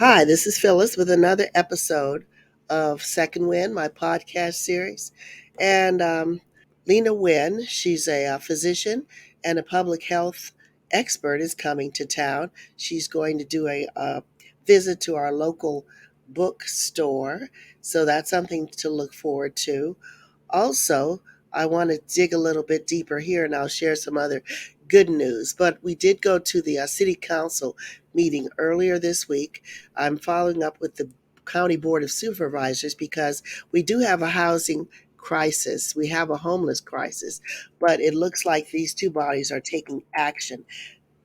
Hi, this is Phyllis with another episode of Second Wind, my podcast series. And Lena Wynn, she's a physician and a public health expert, is coming to town. She's going to do a visit to our local bookstore. So that's something to look forward to. Also, I want to dig a little bit deeper here and I'll share some other good news. But we did go to the city council meeting earlier this week. I'm following up with the county board of supervisors because we do have a housing crisis. We have a homeless crisis, but it looks like these two bodies are taking action.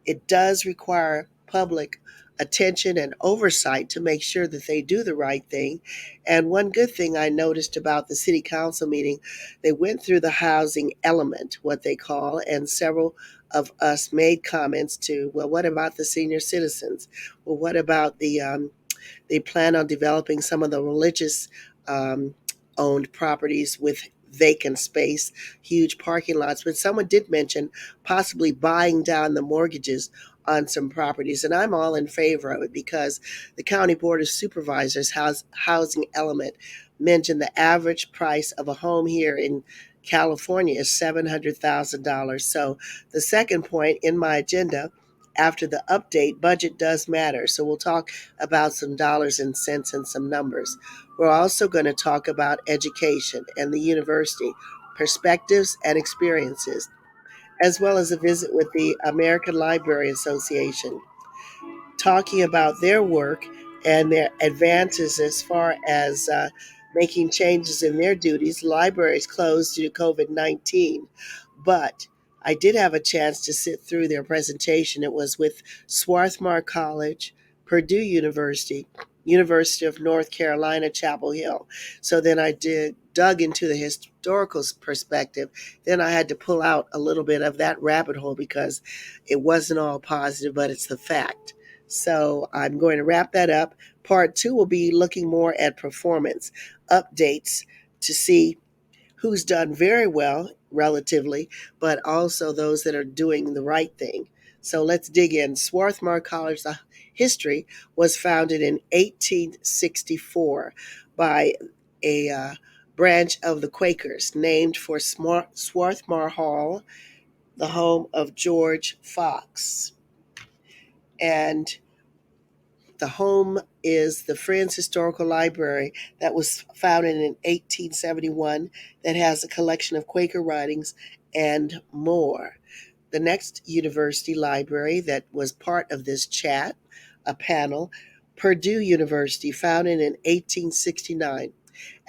It does require public attention and oversight to make sure that they do the right thing. And one good thing I noticed about the city council meeting, they went through the housing element, what they call, and several of us made comments to, well, what about the senior citizens? Well, what about they plan on developing some of the religious um, owned properties with vacant space, huge parking lots. But someone did mention possibly buying down the mortgages on some properties. And I'm all in favor of it because the County Board of Supervisors housing element mentioned the average price of a home here in California is $700,000. So the second point in my agenda after the update, budget does matter. So we'll talk about some dollars and cents and some numbers. We're also going to talk about education and the university, perspectives and experiences, as well as a visit with the American Library Association, talking about their work and their advances as far as making changes in their duties. Libraries closed due to COVID-19, but I did have a chance to sit through their presentation. It was with Swarthmore College, Purdue University, University of North Carolina, Chapel Hill. So then I dug into the historical perspective. Then I had to pull out a little bit of that rabbit hole because it wasn't all positive, but it's the fact. So I'm going to wrap that up. Part two will be looking more at performance updates to see who's done very well relatively, but also those that are doing the right thing. So let's dig in. Swarthmore College history was founded in 1864 by a branch of the Quakers named for Swarthmore Hall, the home of George Fox. And the home is the Friends Historical Library that was founded in 1871 that has a collection of Quaker writings and more. The next university library that was part of this chat, a panel, Purdue University, founded in 1869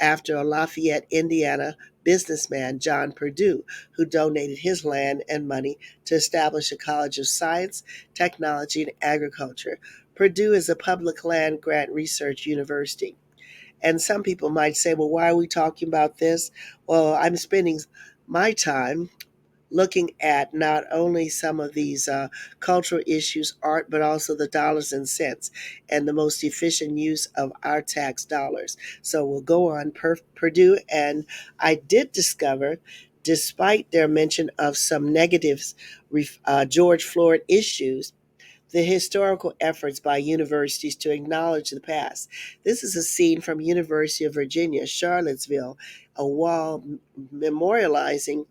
after a Lafayette, Indiana businessman, John Purdue, who donated his land and money to establish a college of science, technology, and agriculture. Purdue is a public land grant research university. And some people might say, well, why are we talking about this? Well, I'm spending my time looking at not only some of these cultural issues, art, but also the dollars and cents and the most efficient use of our tax dollars. So we'll go on Purdue. And I did discover, despite their mention of some negatives, George Floyd issues, the historical efforts by universities to acknowledge the past. This is a scene from University of Virginia, Charlottesville, a wall memorializing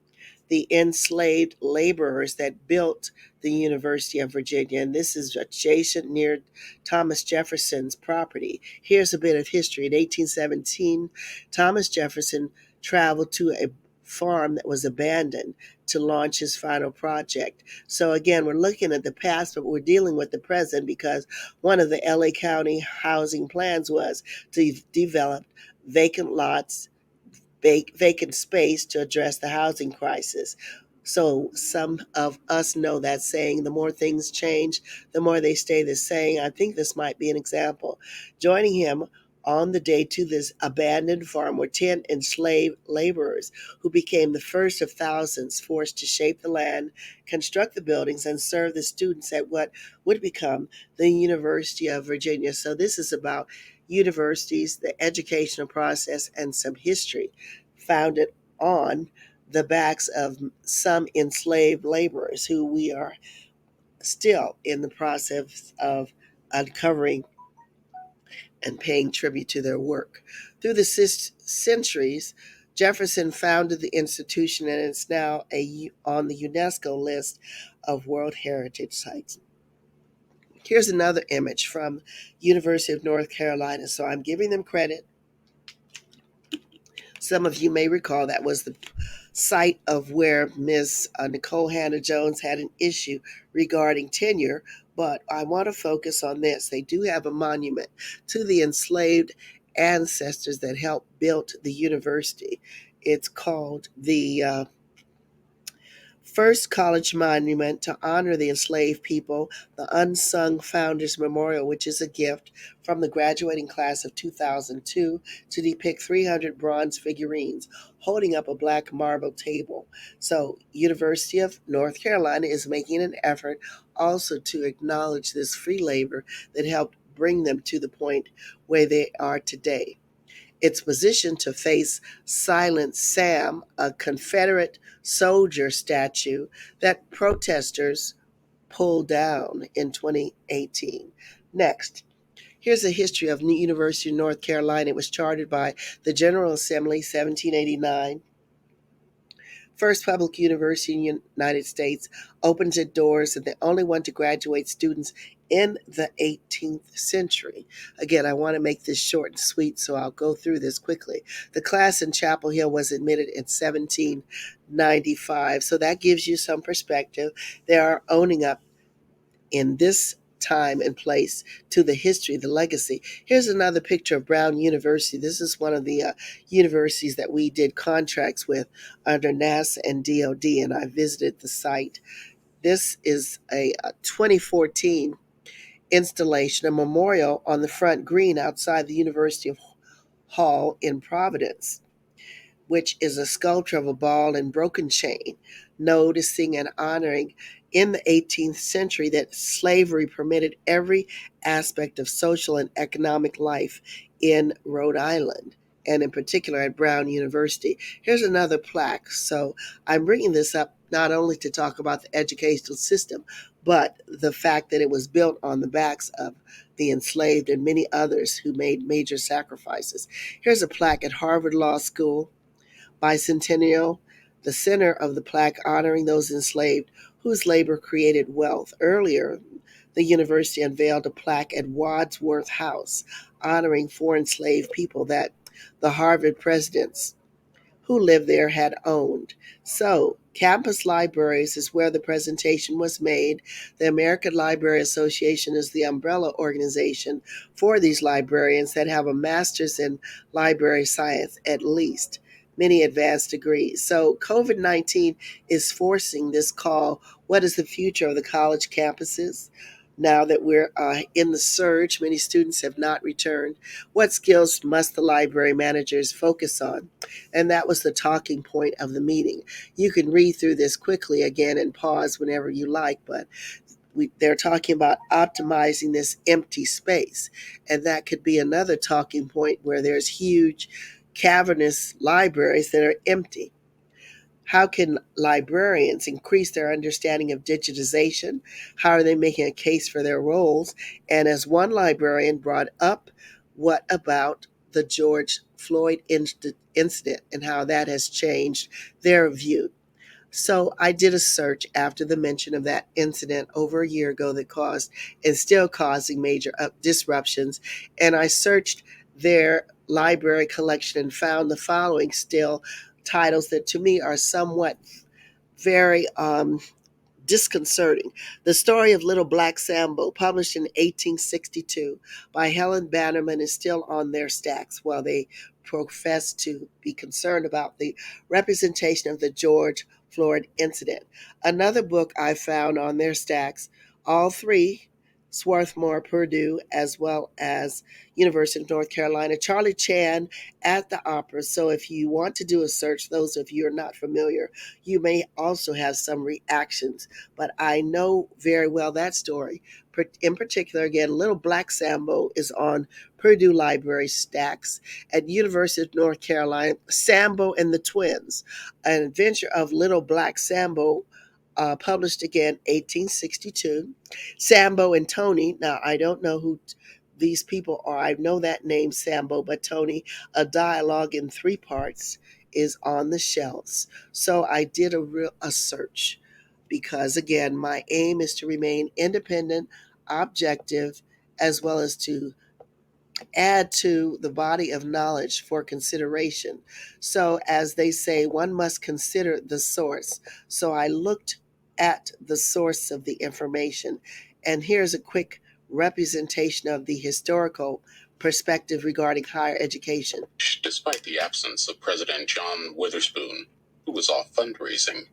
the enslaved laborers that built the University of Virginia. And this is adjacent near Thomas Jefferson's property. Here's a bit of history. In 1817, Thomas Jefferson traveled to a farm that was abandoned to launch his final project. So again, we're looking at the past, but we're dealing with the present because one of the LA County housing plans was to develop vacant lots, vacant space to address the housing crisis. So some of us know that saying, the more things change, the more they stay the same. I think this might be an example. Joining him on the day to this abandoned farm were 10 enslaved laborers who became the first of thousands forced to shape the land, construct the buildings, and serve the students at what would become the University of Virginia. So this is about universities, the educational process, and some history founded on the backs of some enslaved laborers who we are still in the process of uncovering and paying tribute to their work. Through the centuries, Jefferson founded the institution, and it's now on the UNESCO list of World Heritage Sites. Here's another image from University of North Carolina. So I'm giving them credit. Some of you may recall that was the site of where Ms. Nicole Hannah-Jones had an issue regarding tenure, but I want to focus on this. They do have a monument to the enslaved ancestors that helped build the university. It's called the First College Monument to honor the enslaved people, the Unsung Founders Memorial, which is a gift from the graduating class of 2002 to depict 300 bronze figurines holding up a black marble table. So, University of North Carolina is making an effort also to acknowledge this free labor that helped bring them to the point where they are today. It's positioned to face Silent Sam, a Confederate soldier statue that protesters pulled down in 2018. Next, here's a history of the University of North Carolina. It was chartered by the General Assembly, 1789. First public university in the United States, opens its doors and the only one to graduate students in the 18th century. Again, I want to make this short and sweet, so I'll go through this quickly. The class in Chapel Hill was admitted in 1795, so that gives you some perspective. They are owning up in this time and place to the history, the legacy. Here's another picture of Brown University. This is one of the universities that we did contracts with under NASA and DoD, and I visited the site. This is a 2014 installation, a memorial on the front green outside the University of Hall in Providence, which is a sculpture of a ball and broken chain, noticing and honoring in the 18th century that slavery permitted every aspect of social and economic life in Rhode Island, and in particular at Brown University. Here's another plaque. So I'm bringing this up not only to talk about the educational system, but the fact that it was built on the backs of the enslaved and many others who made major sacrifices. Here's a plaque at Harvard Law School Bicentennial, the center of the plaque honoring those enslaved whose labor created wealth. Earlier, the university unveiled a plaque at Wadsworth House honoring four enslaved people that the Harvard presidents who lived there had owned. So, campus libraries is where the presentation was made. The American Library Association is the umbrella organization for these librarians that have a master's in library science at least, many advanced degrees. So, COVID-19 is forcing this call, what is the future of the college campuses? Now that we're in the surge, many students have not returned. What skills must the library managers focus on? And that was the talking point of the meeting. You can read through this quickly again and pause whenever you like, but they're talking about optimizing this empty space. And that could be another talking point where there's huge cavernous libraries that are empty. How can librarians increase their understanding of digitization? How are they making a case for their roles? And as one librarian brought up, what about the George Floyd incident and how that has changed their view? So I did a search after the mention of that incident over a year ago that caused and still causing major disruptions. And I searched their library collection and found the following still titles that to me are somewhat very disconcerting. The Story of Little Black Sambo, published in 1862 by Helen Bannerman, is still on their stacks while they profess to be concerned about the representation of the George Floyd incident. Another book I found on their stacks, all three, Swarthmore, Purdue, as well as University of North Carolina, Charlie Chan at the Opera. So if you want to do a search, those of you who are not familiar, you may also have some reactions. But I know very well that story. In particular, again, Little Black Sambo is on Purdue Library stacks. At University of North Carolina, Sambo and the Twins, an adventure of Little Black Sambo, published again 1862. Sambo and Toni. Now I don't know who these people are. I know that name, Sambo, but Toni, a dialogue in 3 parts is on the shelves. So I did a search because, again, my aim is to remain independent, objective, as well as to add to the body of knowledge for consideration. So, as they say, one must consider the source. So, I looked at the source of the information, and here's a quick representation of the historical perspective regarding higher education. Despite the absence of President John Witherspoon, who was off fundraising,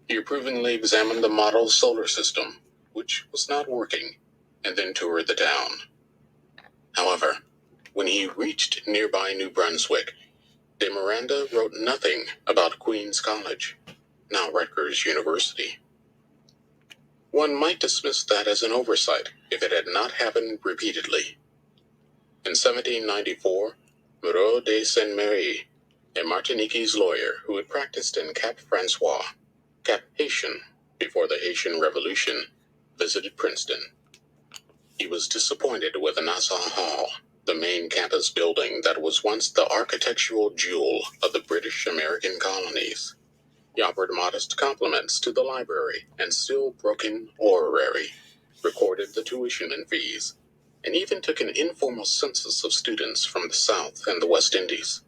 he approvingly examined the model solar system, which was not working, and then toured the town. However, when he reached nearby New Brunswick, de Miranda wrote nothing about Queen's College, now Rutgers University. One might dismiss that as an oversight if it had not happened repeatedly. In 1794, Moreau de Saint-Méry, a Martiniquese lawyer who had practiced in Cap Francois, Cap Haitian, before the Haitian Revolution, visited Princeton. He was disappointed with the Nassau Hall, the main campus building that was once the architectural jewel of the British American colonies. He offered modest compliments to the library and still broken orrery, recorded the tuition and fees, and even took an informal census of students from the South and the West Indies.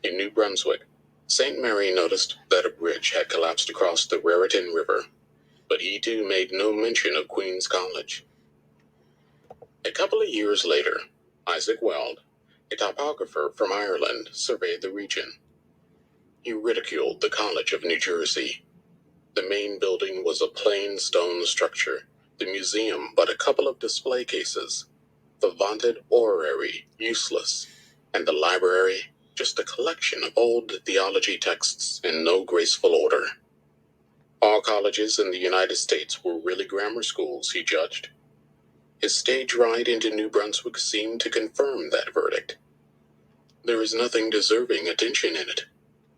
In New Brunswick, St. Mary noticed that a bridge had collapsed across the Raritan River, but he too made no mention of Queen's College. A couple of years later, Isaac Weld, a topographer from Ireland, surveyed the region. He ridiculed the College of New Jersey. The main building was a plain stone structure, the museum but a couple of display cases, the vaunted orrery useless, and the library just a collection of old theology texts in no graceful order. All colleges in the United States were really grammar schools, he judged. His stage ride into New Brunswick seemed to confirm that verdict. There is nothing deserving attention in it,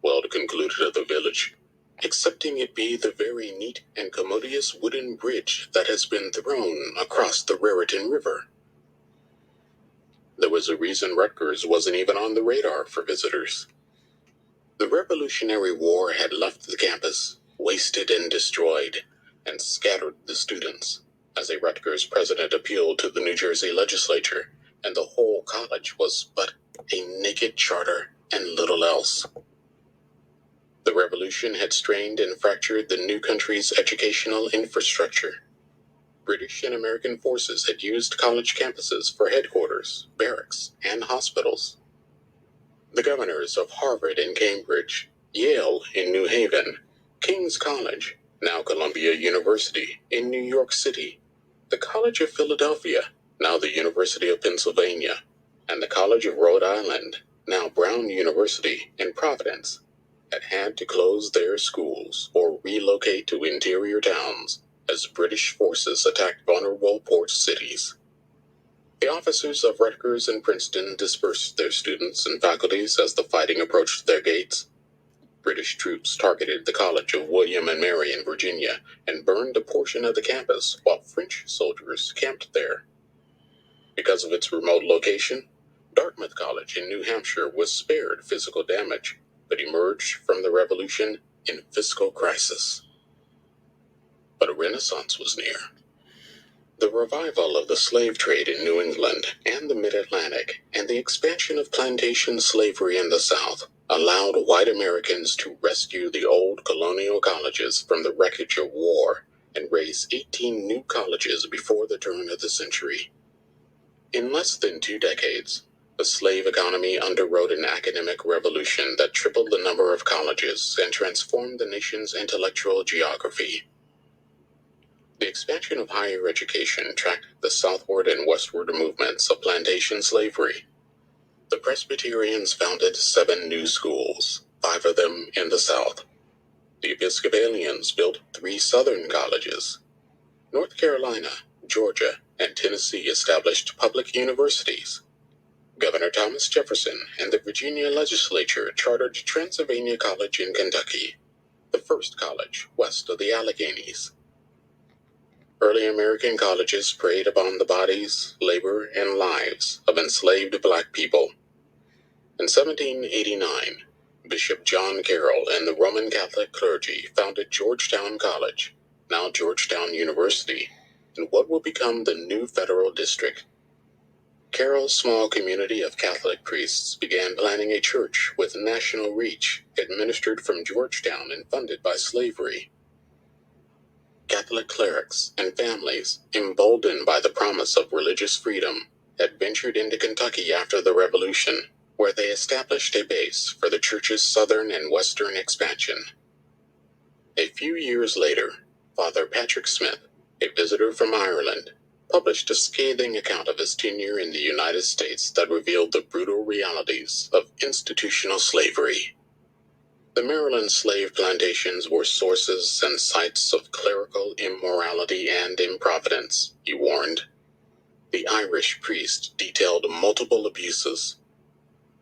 Weld concluded of the village, excepting it be the very neat and commodious wooden bridge that has been thrown across the Raritan River. There was a reason Rutgers wasn't even on the radar for visitors. The Revolutionary War had left the campus, wasted and destroyed, and scattered the students, as a Rutgers president appealed to the New Jersey legislature, and the whole college was but a naked charter and little else. The revolution had strained and fractured the new country's educational infrastructure. British and American forces had used college campuses for headquarters, barracks, and hospitals. The governors of Harvard and Cambridge, Yale in New Haven, King's College, now Columbia University in New York City, the College of Philadelphia, now the University of Pennsylvania, and the College of Rhode Island, now Brown University in Providence, had to close their schools or relocate to interior towns as British forces attacked vulnerable port cities. The officers of Rutgers and Princeton dispersed their students and faculties as the fighting approached their gates. British troops targeted the College of William and Mary in Virginia and burned a portion of the campus while French soldiers camped there. Because of its remote location, Dartmouth College in New Hampshire was spared physical damage, but emerged from the Revolution in fiscal crisis. But a renaissance was near. The revival of the slave trade in New England and the Mid-Atlantic and the expansion of plantation slavery in the South allowed white Americans to rescue the old colonial colleges from the wreckage of war and raise 18 new colleges before the turn of the century. In less than 2 decades, the slave economy underwrote an academic revolution that tripled the number of colleges and transformed the nation's intellectual geography. The expansion of higher education tracked the southward and westward movements of plantation slavery. The Presbyterians founded 7 new schools, 5 of them in the South. The Episcopalians built 3 southern colleges. North Carolina, Georgia, and Tennessee established public universities. Governor Thomas Jefferson and the Virginia legislature chartered Transylvania College in Kentucky, the first college west of the Alleghenies. Early American colleges preyed upon the bodies, labor, and lives of enslaved black people. In 1789, Bishop John Carroll and the Roman Catholic clergy founded Georgetown College, now Georgetown University, in what will become the new federal district. Carroll's small community of Catholic priests began planning a church with national reach, administered from Georgetown and funded by slavery. Catholic clerics and families, emboldened by the promise of religious freedom, had ventured into Kentucky after the Revolution, where they established a base for the church's southern and western expansion. A few years later, Father Patrick Smith, a visitor from Ireland, published a scathing account of his tenure in the United States that revealed the brutal realities of institutional slavery. The Maryland slave plantations were sources and sites of clerical immorality and improvidence, he warned. The Irish priest detailed multiple abuses.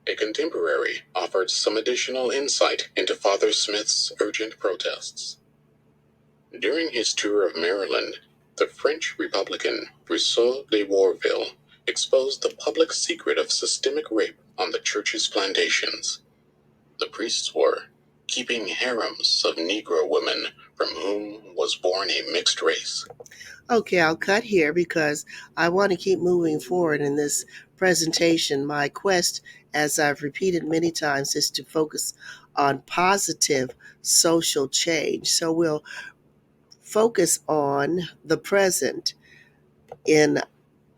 A contemporary offered some additional insight into Father Smith's urgent protests. During his tour of Maryland, the French Republican Rousseau de Warville exposed the public secret of systemic rape on the church's plantations. The priests were keeping harems of Negro women from whom was born a mixed race. Okay, I'll cut here because I want to keep moving forward in this presentation. My quest, as I've repeated many times, is to focus on positive social change. So we'll focus on the present in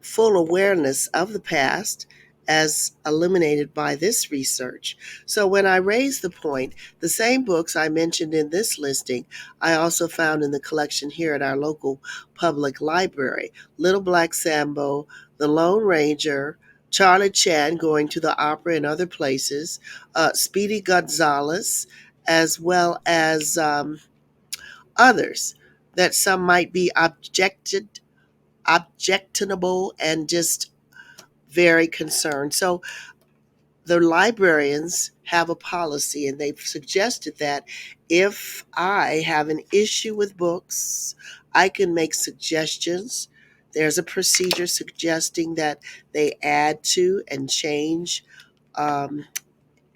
full awareness of the past as illuminated by this research. So when I raised the point, the same books I mentioned in this listing, I also found in the collection here at our local public library. Little Black Sambo, The Lone Ranger, Charlie Chan Going to the Opera and Other Places, Speedy Gonzales, as well as others that some might be objectionable and just very concerned. So the librarians have a policy, and they've suggested that if I have an issue with books, I can make suggestions. There's a procedure suggesting that they add to and change, um,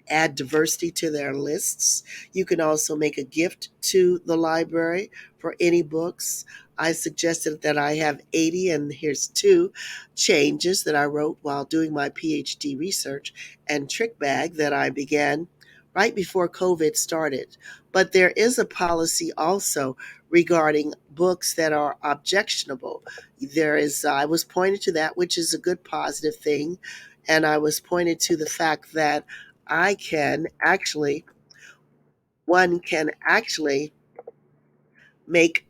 add diversity to their lists. You can also make a gift to the library for any books. I suggested that I have 80, and here's two changes that I wrote while doing my PhD research and trick bag that I began right before COVID started. But there is a policy also regarding books that are objectionable. I was pointed to that, which is a good positive thing. And I was pointed to the fact that I can actually, one can actually make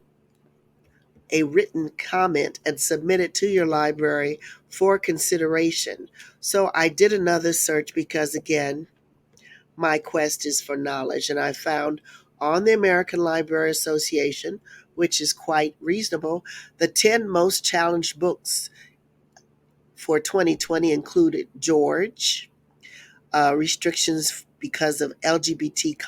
a written comment and submit it to your library for consideration. So I did another search because, again, my quest is for knowledge. And I found on the American Library Association, which is quite reasonable, the 10 most challenged books for 2020 included George, restrictions because of LGBT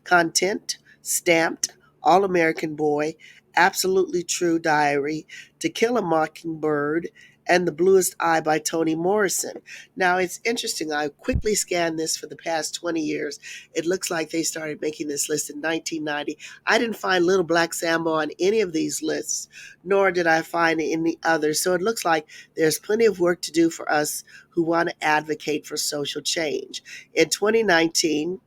content, Stamped, All American Boy, Absolutely True Diary, To Kill a Mockingbird, and The Bluest Eye by Toni Morrison. Now, it's interesting. I quickly scanned this for the past 20 years. It looks like they started making this list in 1990. I didn't find Little Black Sambo on any of these lists, nor did I find any others. So it looks like there's plenty of work to do for us who want to advocate for social change. In 2019,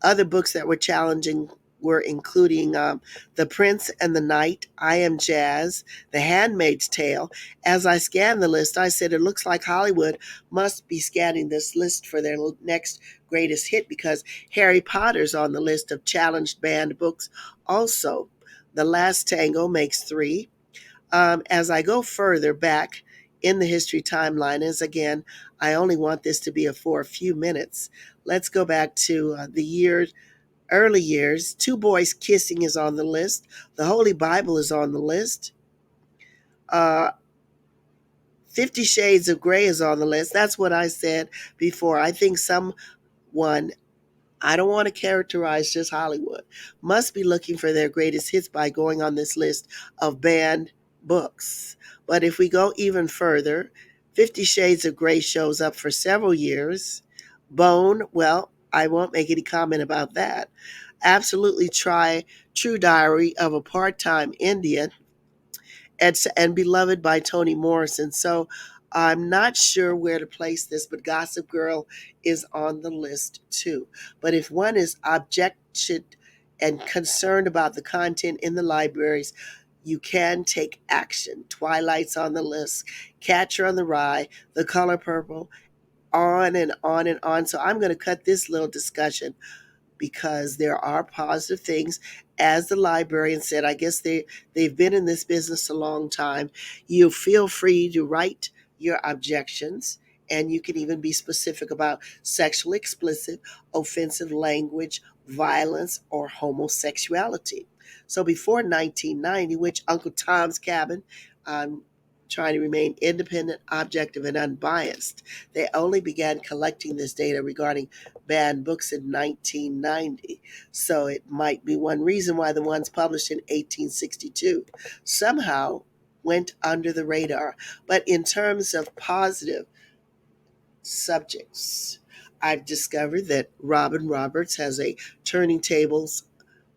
other books that were challenging were including The Prince and the Knight, I Am Jazz, The Handmaid's Tale. As I scanned the list, I said it looks like Hollywood must be scanning this list for their next greatest hit because Harry Potter's on the list of challenged banned books also. The Last Tango makes three. As I go further back in the history timeline, as again, I only want this to be for a few minutes. Let's go back to early years. Two Boys Kissing is on the list. The Holy Bible is on the list. Uh, 50 Shades of Grey is on the list. That's what I said before. I think someone, I don't want to characterize just Hollywood, must be looking for their greatest hits by going on this list of banned books. But if we go even further, 50 Shades of Grey shows up for several years. Bone, well, I won't make any comment about that. Absolutely try True Diary of a Part-Time Indian and Beloved by Toni Morrison. So I'm not sure where to place this, but Gossip Girl is on the list too. But if one is objected and concerned about the content in the libraries, you can take action. Twilight's on the list, Catcher on the Rye, The Color Purple, on and on and on. So I'm going to cut this little discussion because there are positive things. As the librarian said, I guess they've been in this business a long time. You feel free to write your objections, and you can even be specific about sexually explicit, offensive language, violence, or homosexuality. So before 1990, which Uncle Tom's Cabin, I'm trying to remain independent, objective, and unbiased, they only began collecting this data regarding banned books in 1990. So it might be one reason why the ones published in 1862 somehow went under the radar. But in terms of positive subjects, I've discovered that Robin Roberts has a Turning Tables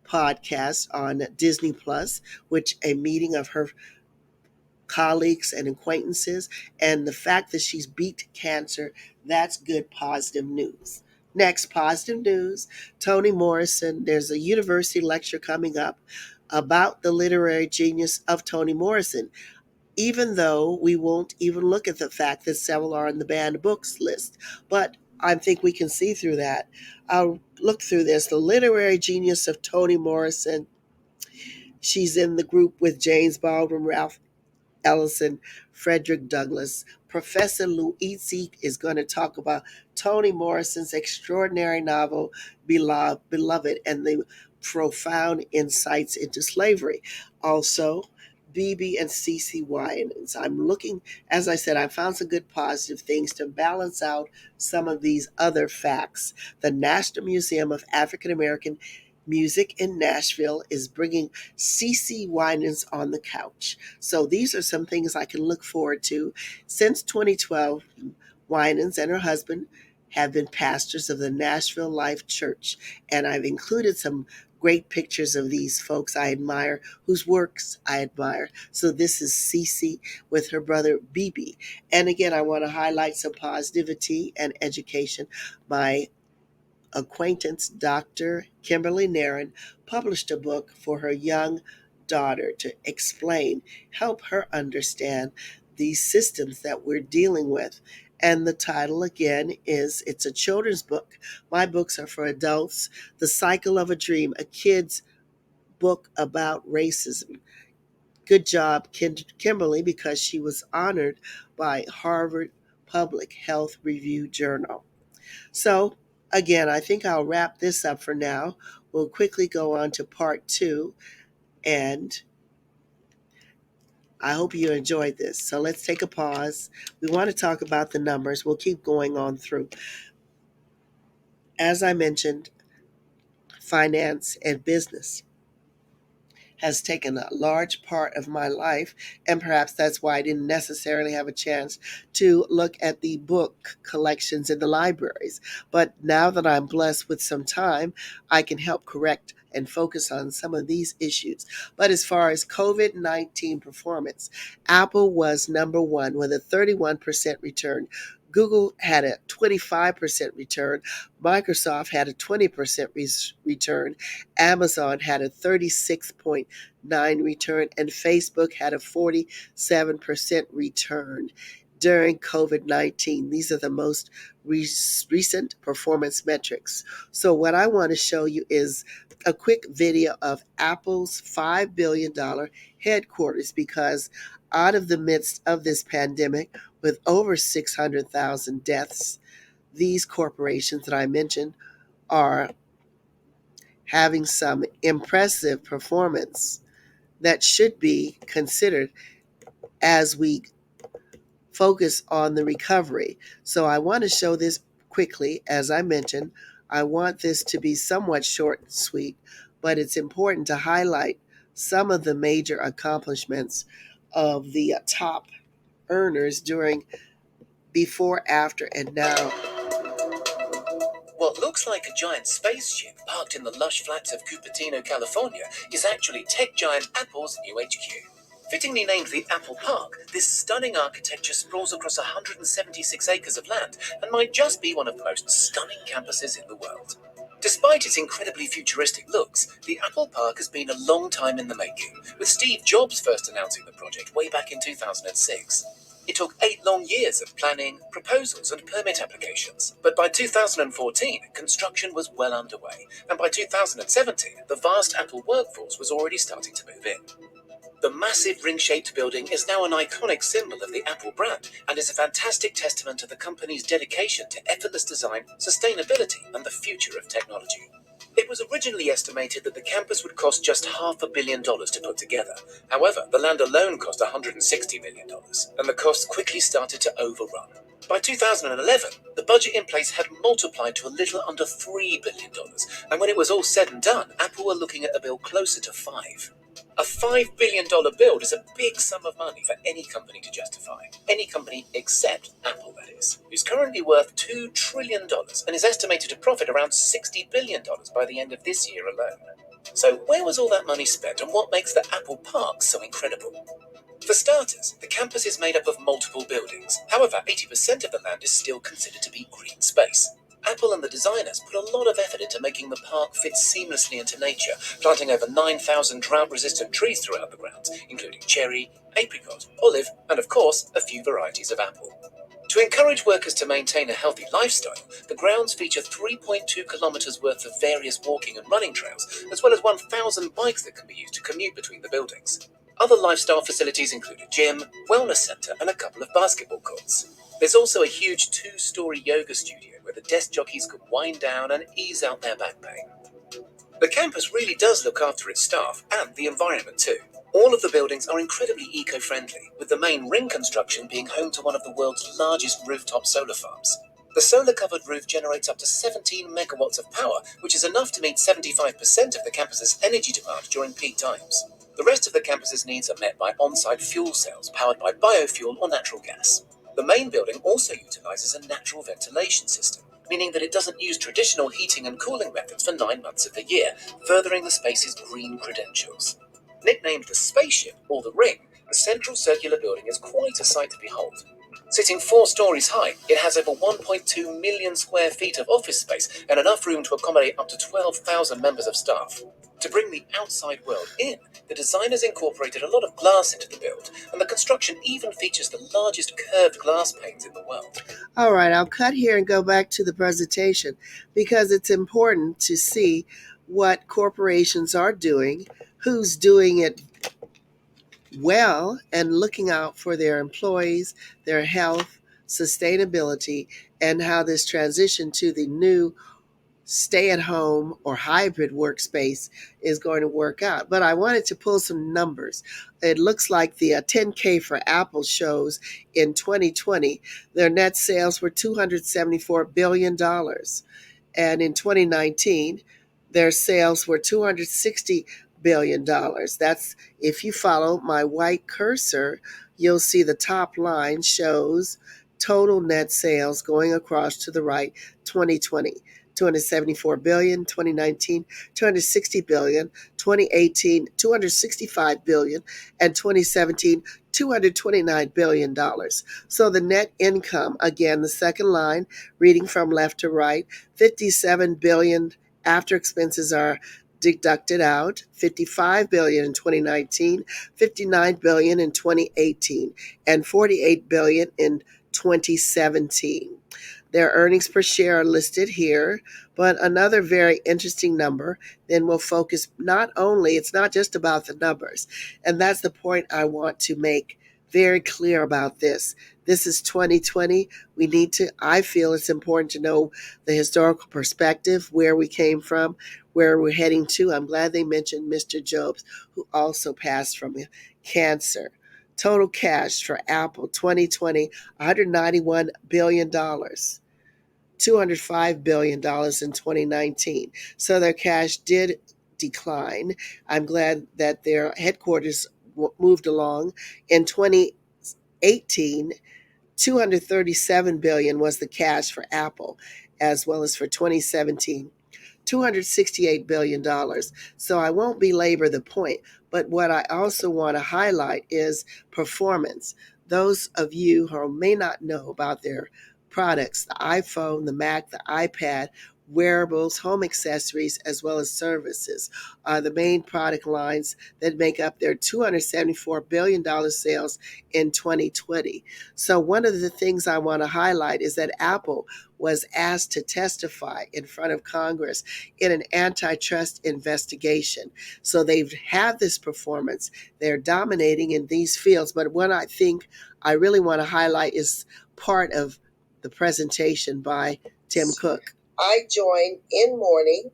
podcast on Disney Plus, which a meeting of her colleagues and acquaintances, and the fact that she's beat cancer, that's good positive news. Next, positive news, Toni Morrison, there's a university lecture coming up about the literary genius of Toni Morrison, even though we won't even look at the fact that several are on the banned books list. But I think we can see through that. I'll look through this. The literary genius of Toni Morrison, she's in the group with James Baldwin, Ralph Ellison, Frederick Douglass. Professor Luizzi is going to talk about Toni Morrison's extraordinary novel, Beloved, and the profound insights into slavery. Also, BB and CC Winans. I'm looking, as I said, I found some good positive things to balance out some of these other facts. The National Museum of African American Music in Nashville is bringing CC Winans on the couch. So these are some things I can look forward to. Since 2012, Winans and her husband have been pastors of the Nashville Life Church, and I've included some great pictures of these folks I admire, whose works I admire. So this is Cece with her brother BB. And again, I want to highlight some positivity and education. My acquaintance, Dr. Kimberly Nairn, published a book for her young daughter to explain, help her understand these systems that we're dealing with. And the title again is, it's a children's book. My books are for adults. The Cycle of a Dream, a kid's book about racism. Good job, Kimberly, because she was honored by Harvard Public Health Review Journal. So, again, I think I'll wrap this up for now. We'll quickly go on to part two, and I hope you enjoyed this. So, let's take a pause. We want to talk about the numbers. We'll keep going on through. As I mentioned, finance and business has taken a large part of my life, and perhaps that's why I didn't necessarily have a chance to look at the book collections in the libraries. But now that I'm blessed with some time, I can help correct and focus on some of these issues. But as far as COVID-19 performance, Apple was number one with a 31% return. Google had a 25% return. Microsoft had a 20% return. Amazon had a 36.9% return, and Facebook had a 47% return during COVID-19. These are the most recent performance metrics. So what I want to show you is a quick video of Apple's $5 billion headquarters, because out of the midst of this pandemic, with over 600,000 deaths, these corporations that I mentioned are having some impressive performance that should be considered as we focus on the recovery. So I want to show this quickly. As I mentioned, I want this to be somewhat short and sweet, but it's important to highlight some of the major accomplishments of the top earners during before, after, and now. What looks like a giant spaceship parked in the lush flats of Cupertino, California, is actually tech giant Apple's new HQ. Fittingly named the Apple Park, this stunning architecture sprawls across 176 acres of land and might just be one of the most stunning campuses in the world. Despite its incredibly futuristic looks, the Apple Park has been a long time in the making, with Steve Jobs first announcing the project way back in 2006. It took 8 long years of planning, proposals, and permit applications, but by 2014, construction was well underway, and by 2017, the vast Apple workforce was already starting to move in. The massive ring-shaped building is now an iconic symbol of the Apple brand and is a fantastic testament to the company's dedication to effortless design, sustainability, and the future of technology. It was originally estimated that the campus would cost just $500 million to put together. However, the land alone cost $160 million, and the costs quickly started to overrun. By 2011, the budget in place had multiplied to a little under $3 billion, and when it was all said and done, Apple were looking at a bill closer to $5. A $5 billion build is a big sum of money for any company to justify. Any company except Apple, that is, who's currently worth $2 trillion and is estimated to profit around $60 billion by the end of this year alone. So where was all that money spent, and what makes the Apple Park so incredible? For starters, the campus is made up of multiple buildings. However, 80% of the land is still considered to be green space. Apple and the designers put a lot of effort into making the park fit seamlessly into nature, planting over 9,000 drought-resistant trees throughout the grounds, including cherry, apricot, olive, and of course, a few varieties of apple. To encourage workers to maintain a healthy lifestyle, the grounds feature 3.2 kilometers worth of various walking and running trails, as well as 1,000 bikes that can be used to commute between the buildings. Other lifestyle facilities include a gym, wellness center, and a couple of basketball courts. There's also a huge 2-story yoga studio where the desk jockeys can wind down and ease out their back pain. The campus really does look after its staff and the environment too. All of the buildings are incredibly eco-friendly, with the main ring construction being home to one of the world's largest rooftop solar farms. The solar-covered roof generates up to 17 megawatts of power, which is enough to meet 75% of the campus's energy demand during peak times. The rest of the campus's needs are met by on-site fuel cells powered by biofuel or natural gas. The main building also utilizes a natural ventilation system, meaning that it doesn't use traditional heating and cooling methods for 9 months of the year, furthering the space's green credentials. Nicknamed the Spaceship, or the Ring, the central circular building is quite a sight to behold. Sitting 4 stories high, it has over 1.2 million square feet of office space and enough room to accommodate up to 12,000 members of staff. To bring the outside world in, the designers incorporated a lot of glass into the build, and the construction even features the largest curved glass panes in the world. All right, I'll cut here and go back to the presentation because it's important to see what corporations are doing, who's doing it well, and looking out for their employees, their health, sustainability, and how this transition to the new stay-at-home or hybrid workspace is going to work out. But I wanted to pull some numbers. It looks like the 10K for Apple shows in 2020, their net sales were $274 billion. And in 2019, their sales were $260 billion. That's, if you follow my white cursor, you'll see the top line shows total net sales going across to the right, 2020. 274 billion, 2019, 260 billion, 2018, 265 billion, and 2017, $229 billion. So the net income, again, the second line, reading from left to right, 57 billion after expenses are deducted out, 55 billion in 2019, 59 billion in 2018, and 48 billion in 2017. Their earnings per share are listed here, but another very interesting number, then we'll focus it's not just about the numbers. And that's the point I want to make very clear about this. This is 2020. I feel it's important to know the historical perspective, where we came from, where we're heading to. I'm glad they mentioned Mr. Jobs, who also passed from cancer. Total cash for Apple 2020, $191 billion. $205 billion in 2019. So their cash did decline. I'm glad that their headquarters moved along. In 2018, 237 billion was the cash for Apple, as well as for 2017. $268 billion. So I won't belabor the point, but what I also want to highlight is performance. Those of you who may not know about their products, the iPhone, the Mac, the iPad, wearables, home accessories, as well as services are the main product lines that make up their $274 billion sales in 2020. So one of the things I want to highlight is that Apple was asked to testify in front of Congress in an antitrust investigation. So they've had this performance. They're dominating in these fields. But what I think I really want to highlight is part of the presentation by Tim Cook. I joined in mourning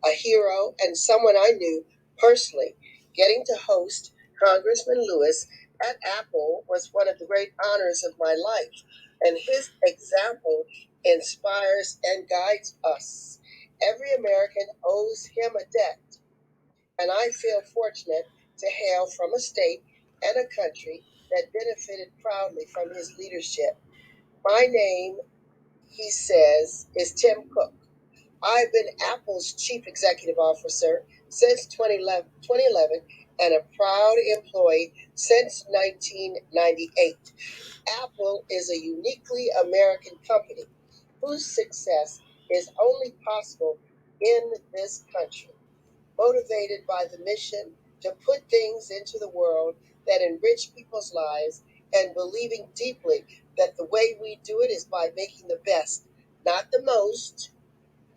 a hero and someone I knew personally. Getting to host Congressman Lewis at Apple was one of the great honors of my life, and his example inspires and guides us. Every American owes him a debt, and I feel fortunate to hail from a state and a country that benefited proudly from his leadership. My name, he says, is Tim Cook. I've been Apple's chief executive officer since 2011 and a proud employee since 1998. Apple is a uniquely American company whose success is only possible in this country, motivated by the mission to put things into the world that enrich people's lives and believing deeply that the way we do it is by making the best, not the most.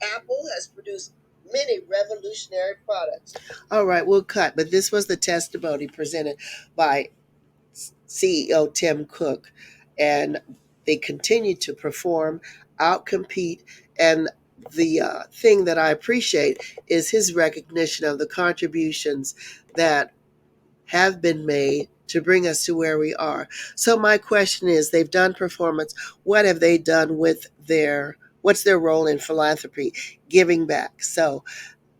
Apple has produced many revolutionary products. All right, we'll cut, but this was the testimony presented by CEO Tim Cook, and they continue to perform, outcompete, and the thing that I appreciate is his recognition of the contributions that have been made to bring us to where we are. So my question is, they've done performance. What have they done with what's their role in philanthropy, giving back? So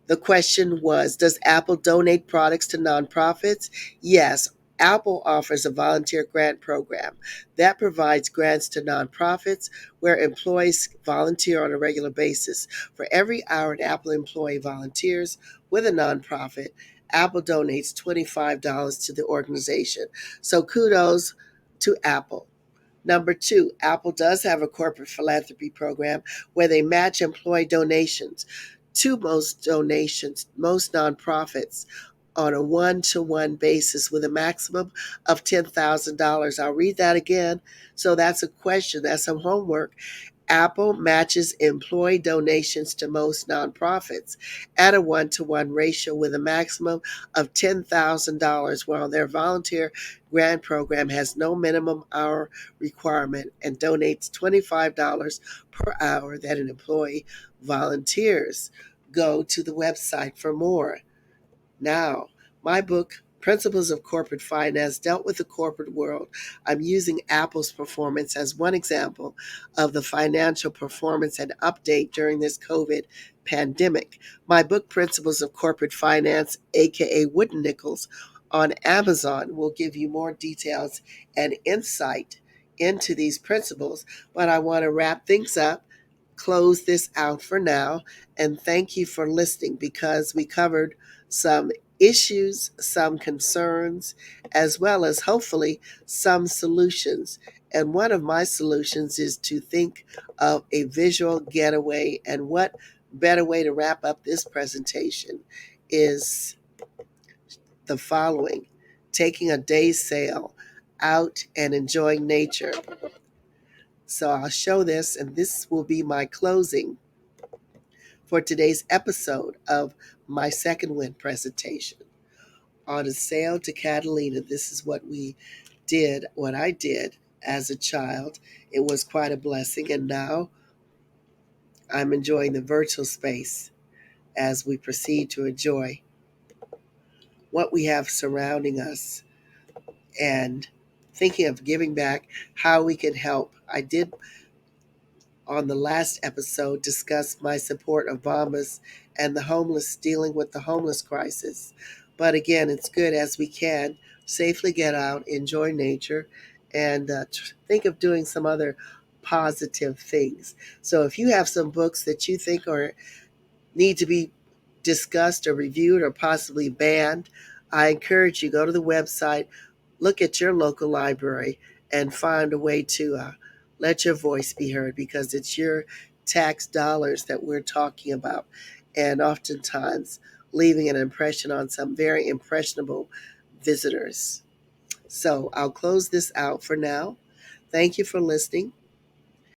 the question was, does Apple donate products to nonprofits? Yes. Apple offers a volunteer grant program that provides grants to nonprofits where employees volunteer on a regular basis. For every hour an Apple employee volunteers with a nonprofit, Apple donates $25 to the organization. So kudos to Apple. Number two, Apple does have a corporate philanthropy program where they match employee donations to most nonprofits on a one-to-one basis with a maximum of $10,000. I'll read that again. So that's a question, that's some homework. Apple matches employee donations to most nonprofits at a one-to-one ratio with a maximum of $10,000, while their volunteer grant program has no minimum hour requirement and donates $25 per hour that an employee volunteers. Go to the website for more. Now, my book, Principles of Corporate Finance, dealt with the corporate world. I'm using Apple's performance as one example of the financial performance and update during this COVID pandemic. My book, Principles of Corporate Finance, aka Wooden Nickels, on Amazon will give you more details and insight into these principles. But I want to wrap things up, close this out for now, and thank you for listening because we covered some issues, some concerns, as well as hopefully some solutions. And one of my solutions is to think of a visual getaway. And what better way to wrap up this presentation is the following: taking a day's sail out and enjoying nature. So I'll show this, and this will be my closing for today's episode of my second win presentation. On a sail to Catalina, this is what I did as a child. It was quite a blessing, and now I'm enjoying the virtual space as we proceed to enjoy what we have surrounding us and thinking of giving back, how we can help. I did on the last episode discuss my support of Bombas and the homeless, dealing with the homeless crisis. But again, it's good as we can safely get out, enjoy nature, and think of doing some other positive things. So if you have some books that you think are need to be discussed or reviewed or possibly banned, I encourage you go to the website, look at your local library, and find a way to let your voice be heard, because it's your tax dollars that we're talking about, and oftentimes leaving an impression on some very impressionable visitors. So I'll close this out for now. Thank you for listening.